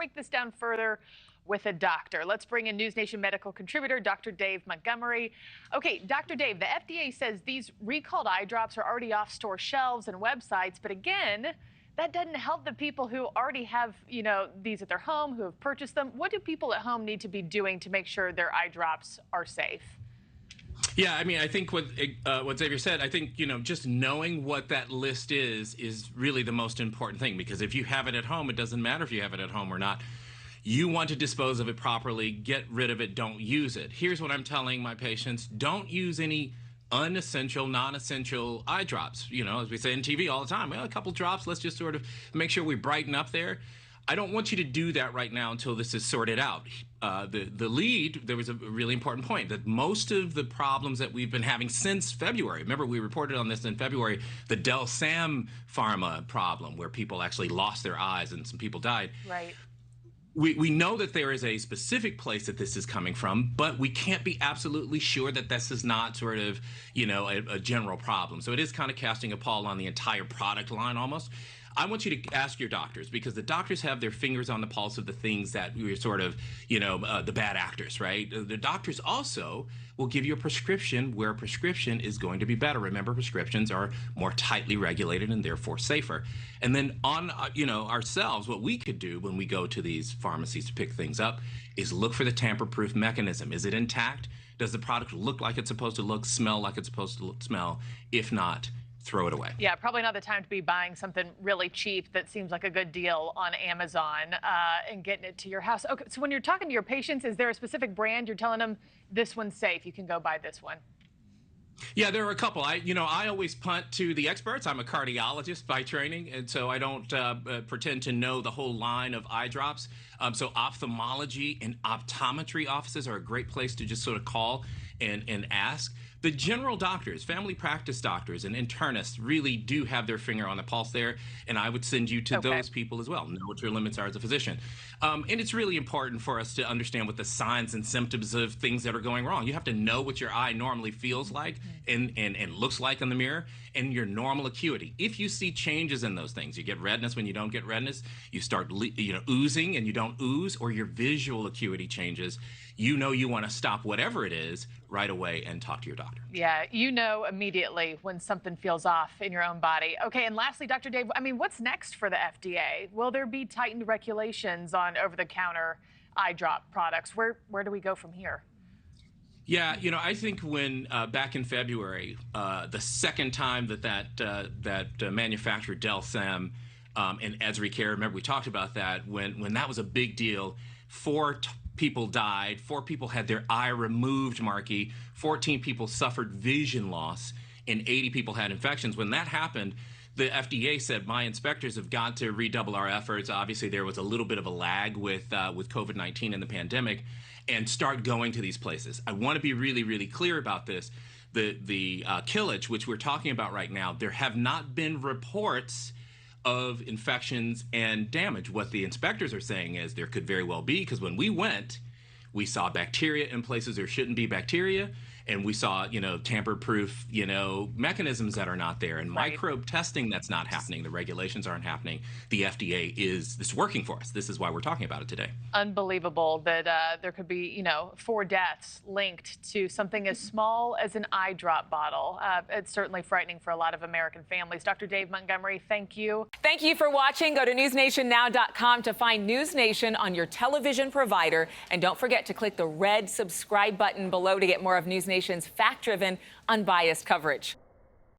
break this down further with a doctor. Let's bring in NewsNation medical contributor, Dr. Dave Montgomery. Okay, Dr. Dave, the FDA says these recalled eye drops are already off store shelves and websites, but again, that doesn't help the people who already have, these at their home, who have purchased them. What do people at home need to be doing to make sure their eye drops are safe? Yeah, I mean, I think what Xavier said, I think, just knowing what that list is really the most important thing, because if you have it at home, it doesn't matter if you have it at home or not. You want to dispose of it properly, get rid of it, don't use it. Here's what I'm telling my patients: don't use any unessential, non-essential eye drops. As we say in TV all the time, well, a couple drops, let's just sort of make sure we brighten up there. I don't want you to do that right now until this is sorted out. The lead, there was a really important point that most of the problems that we've been having since February, remember we reported on this in February, the Del-Sam Pharma problem where people actually lost their eyes and some people died. Right. We know that there is a specific place that this is coming from, but we can't be absolutely sure that this is not sort of, a general problem. So it is kind of casting a pall on the entire product line almost. I want you to ask your doctors, because the doctors have their fingers on the pulse of the things that we're sort of, the bad actors, right? The doctors also will give you a prescription where a prescription is going to be better. Remember, prescriptions are more tightly regulated and therefore safer. And then on, ourselves, what we could do when we go to these pharmacies to pick things up is look for the tamper-proof mechanism. Is it intact? Does the product look like it's supposed to look, smell like it's supposed to smell? If not, throw it away. Yeah, probably not the time to be buying something really cheap that seems like a good deal on Amazon and getting it to your house. Okay, so when you're talking to your patients, is there a specific brand you're telling them this one's safe, you can go buy this one? Yeah, there are a couple. I always punt to the experts. I'm a cardiologist by training, and so I don't pretend to know the whole line of eye drops. So ophthalmology and optometry offices are a great place to just sort of call and ask. The general doctors, family practice doctors and internists really do have their finger on the pulse there, and I would send you to those people as well. Know what your limits are as a physician. And it's really important for us to understand what the signs and symptoms of things that are going wrong. You have to know what your eye normally feels like and looks like in the mirror, and your normal acuity. If you see changes in those things, you get redness when you don't get redness, you start oozing and you don't ooze, or your visual acuity changes, you want to stop whatever it is right away and talk to your doctor. Yeah, immediately when something feels off in your own body. Okay, and lastly, Dr. Dave, what's next for the FDA? Will there be tightened regulations on over-the-counter eye drop products? Where do we go from here? Yeah, I think when back in February, the second time that manufacturer Del-Sam and Ezricare, remember we talked about that, when that was a big deal, 4 people died, 4 people had their eye removed, Markie, 14 people suffered vision loss, and 80 people had infections. When that happened, the FDA said, my inspectors have got to redouble our efforts. Obviously, there was a little bit of a lag with COVID-19 and the pandemic, and start going to these places. I want to be really, really clear about this. The killage, which we're talking about right now, there have not been reports of infections and damage. What the inspectors are saying is there could very well be, because when we went, we saw bacteria in places there shouldn't be bacteria, and we saw, tamper-proof, mechanisms that are not there, and microbe testing that's not happening. The regulations aren't happening. The FDA is working for us. This is why we're talking about it today. Unbelievable that there could be, 4 deaths linked to something as small as an eye drop bottle. It's certainly frightening for a lot of American families. Dr. Dave Montgomery, thank you. Thank you for watching. Go to newsnationnow.com to find NewsNation on your television provider. And don't forget to click the red subscribe button below to get more of NewsNation's fact-driven, unbiased coverage.